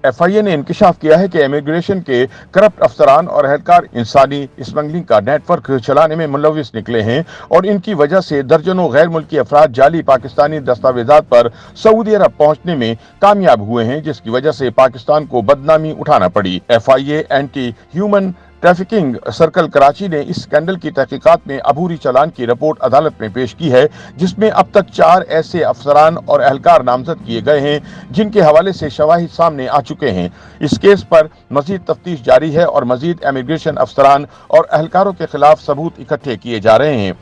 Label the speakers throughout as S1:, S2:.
S1: F I اے نے انکشاف کیا ہے کہ امیگریشن کے کرپٹ افسران اور اہلکار انسانی اسمگلنگ کا نیٹ ورک چلانے میں ملوث نکلے ہیں اور ان کی وجہ سے درجنوں غیر ملکی افراد جعلی پاکستانی دستاویزات پر سعودی عرب پہنچنے میں کامیاب ہوئے ہیں، جس کی وجہ سے پاکستان کو بدنامی اٹھانا پڑی۔ F I A anti human trafficking circle Karachi نے اس سکینڈل کی تحقیقات میں عبوری چالان کی رپورٹ عدالت میں پیش کی ہے، جس میں اب تک 4 ایسے افسران اور اہلکار نامزد کیے گئے ہیں جن کے حوالے سے شواہد سامنے آ چکے ہیں۔ اس کیس پر مزید تفتیش جاری ہے اور مزید امیگریشن افسران اور اہلکاروں کے خلاف ثبوت اکٹھے کیے جا رہے ہیں۔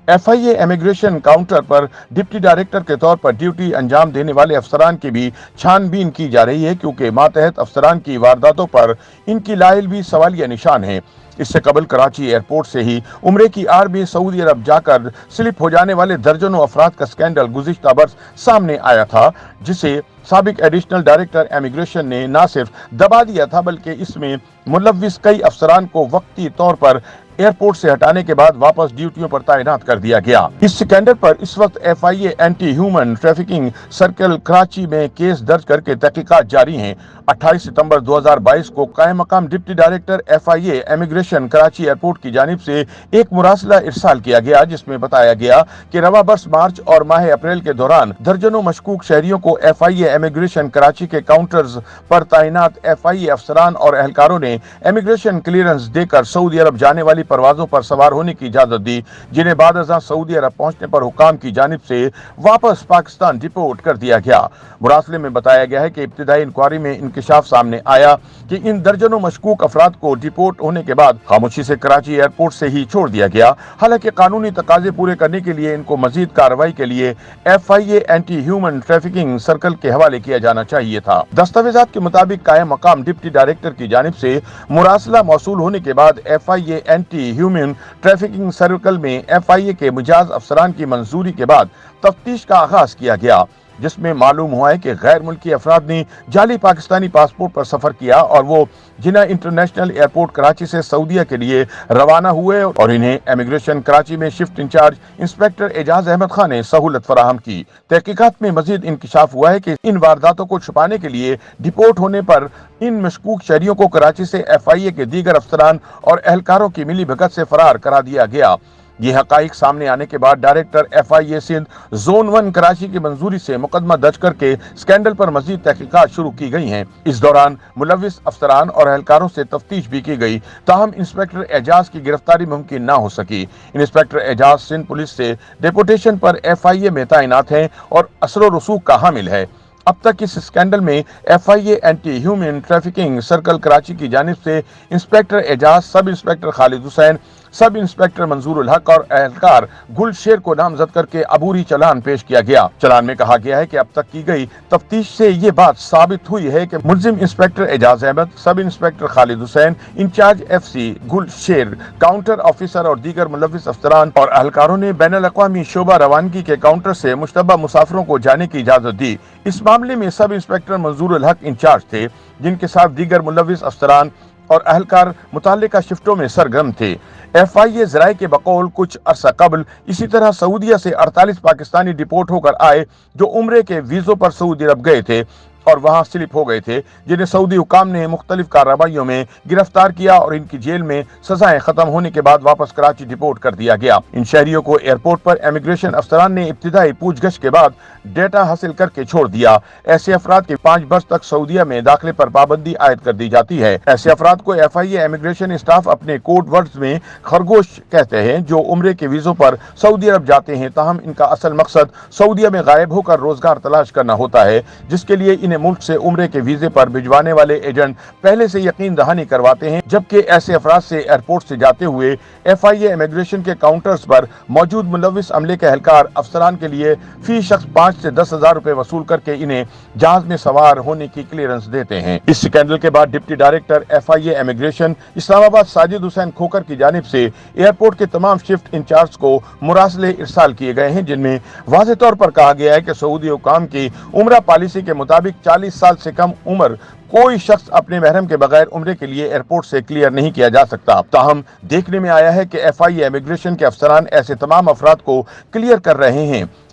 S1: F I a immigration counter per deputy director کے طور پر ڈیوٹی انجام دینے والے افسران کی بھی چھان بین کی جا رہی ہے، کیونکہ ماتحت افسران کی وارداتوں پر ان کی لائل بھی سوالیہ نشان ہے۔ اس سے قبل کراچی ایئرپورٹ سے ہی عمرے کی آڑ میں سعودی عرب جا کر سلپ ہو جانے والے درجنوں افراد کا سکینڈل گزشتہ برس سامنے آیا تھا، جسے سابق ایڈیشنل ڈائریکٹر امیگریشن نے نہ صرف دبا دیا تھا بلکہ اس میں ملوث کئی افسران کو وقتی طور پر ایئرپورٹ سے ہٹانے کے بعد واپس ڈیوٹیوں پر تعینات کر دیا گیا۔ اس سکینڈل پر اس وقت F I A anti human trafficking circle Karachi میں کیس درج کر کے تحقیقات جاری ہیں۔ 28 ستمبر 2022 کو قائم مقام deputy director F I a immigration Karachi airport کی جانب سے ایک مراسلہ ارسال کیا گیا، جس میں بتایا گیا کہ رواں برس مارچ اور ماہ اپریل کے دوران درجنوں مشکوک شہریوں کو F I a immigration Karachi کے کاؤنٹرز پر تعینات ایف آئی اے افسران اور اہلکاروں نے امیگریشن کلیئرنس دے کر سعودی عرب جانے والی پروازوں پر سوار ہونے کی اجازت دی، جنہیں بعد ازاں سعودی عرب پہنچنے پر حکام کی جانب سے واپس پاکستان ڈپورٹ کر دیا گیا۔ مراسلے میں بتایا گیا ہے کہ ابتدائی انکوائری میں انکشاف سامنے آیا کہ ان درجنوں مشکوک افراد کو ڈپورٹ ہونے کے بعد خاموشی سے کراچی ایئرپورٹ سے ہی چھوڑ دیا گیا، حالانکہ قانونی تقاضے پورے کرنے کے لیے ان کو مزید کارروائی کے لیے F I A anti human trafficking circle کے حوالے کیا جانا چاہیے تھا۔ دستاویزات کے مطابق قائم مقام ڈپٹی ڈائریکٹر کی جانب سے مراسلہ موصول ہونے کے بعد F I A anti human trafficking circle میں ایف آئی اے کے مجاز افسران کی منظوری کے بعد تفتیش کا آغاز کیا گیا، جس میں معلوم ہوا ہے کہ غیر ملکی افراد نے جعلی پاکستانی پاسپورٹ پر سفر کیا اور وہ جنہ انٹرنیشنل ایئرپورٹ کراچی سے سعودیہ کے لیے روانہ ہوئے اور انہیں امیگریشن کراچی میں شفٹ انچارج انسپیکٹر اعجاز احمد خان نے سہولت فراہم کی۔ تحقیقات میں مزید انکشاف ہوا ہے کہ ان وارداتوں کو چھپانے کے لیے ڈپورٹ ہونے پر ان مشکوک شہریوں کو کراچی سے ایف آئی اے کے دیگر افسران اور اہلکاروں کی ملی بھگت سے فرار کرا دیا گیا۔ یہ حقائق سامنے آنے کے بعد director F I a Sindh zone 1 Karachi کی منظوری سے مقدمہ درج کر کے سکینڈل پر مزید تحقیقات شروع کی گئی ہیں۔ اس دوران ملوث افسران اور اہلکاروں سے تفتیش بھی کی گئی، تاہم انسپیکٹر اعجاز کی گرفتاری ممکن نہ ہو سکی۔ انسپیکٹر اعجاز سندھ پولیس سے ڈیپوٹیشن پر ایف آئی اے میں تعینات ہیں اور اثر و رسوخ کا حامل ہے۔ اب تک اس سکینڈل میں F I A anti human trafficking circle Karachi کی جانب سے inspector Ijaz, sub inspector Khalid Hussain, sub inspector Manzoor ul Haq اور اہلکار گل شیر کو نامزد کر کے عبوری چالان پیش کیا گیا۔ چالان میں کہا گیا ہے کہ اب تک کی گئی تفتیش سے یہ بات ثابت ہوئی ہے کہ ملزم انسپیکٹر اعجاز احمد، سب انسپیکٹر خالد حسین، انچارج ایف سی گل شیر، کاؤنٹر آفیسر اور دیگر ملوث افسران اور اہلکاروں نے بین الاقوامی شعبہ روانگی کے کاؤنٹر سے مشتبہ مسافروں کو جانے کی اجازت دی۔ اس معاملے میں سب انسپیکٹر منظور الحق انچارج تھے، جن کے ساتھ دیگر ملوث افسران اور اہلکار متعلقہ شفٹوں میں سرگرم تھے۔ ایف آئی اے ذرائع کے بقول کچھ عرصہ قبل اسی طرح سعودیہ سے 48 پاکستانی ڈپورٹ ہو کر آئے جو عمرے کے ویزوں پر سعودی عرب گئے تھے اور وہاں سلپ ہو گئے تھے، جنہیں سعودی حکام نے مختلف کارروائیوں میں گرفتار کیا اور ان کی جیل میں سزائیں ختم ہونے کے بعد واپس کراچی ڈپورٹ کر دیا گیا۔ ان شہریوں کو ایئرپورٹ پر امیگریشن افسران نے ابتدائی پوچھ گچھ کے بعد ڈیٹا حاصل کر کے چھوڑ دیا۔ ایسے افراد کے 5 برس تک سعودیہ میں داخلے پر پابندی عائد کر دی جاتی ہے۔ ایسے افراد کو F I a immigration staff اپنے کوڈ ورڈز میں خرگوش کہتے ہیں، جو عمرے کے ویزوں پر سعودی عرب جاتے ہیں، تاہم ان کا اصل مقصد سعودیہ میں غائب ہو کر روزگار تلاش کرنا ہوتا ہے، جس کے لیے ملک سے عمرے کے ویزے پر بھجوانے والے ایجنٹ پہلے سے یقین دہانی کرواتے ہیں، جبکہ ایسے افراد سے ایئرپورٹ سے جاتے ہوئے ایف آئی اے امیگریشن کے کاؤنٹرز پر موجود ملوث عملے کے اہلکار افسران کے لیے فی شخص 5 سے 10 ہزار روپے وصول کر کے انہیں جہاز میں سوار ہونے کی کلیئرنس دیتے ہیں۔ اس سکینڈل کے بعد deputy director F I a immigration اسلام آباد ساجد حسین کھوکر کی جانب سے ایئرپورٹ کے تمام شفٹ انچارج کو مراسلے ارسال کیے گئے ہیں، جن میں واضح طور پر کہا گیا ہے کہ سعودی حکام کی عمرہ پالیسی کے مطابق 40 سال سے کم عمر کوئی شخص اپنے محرم کے بغیر عمرے کے لیے ایئرپورٹ سے کلیئر نہیں کیا جا سکتا۔ تاہم دیکھنے میں آیا ہے کہ ایف آئی اے امیگریشن کے افسران ایسے تمام افراد کو کلیئر کر رہے ہیں۔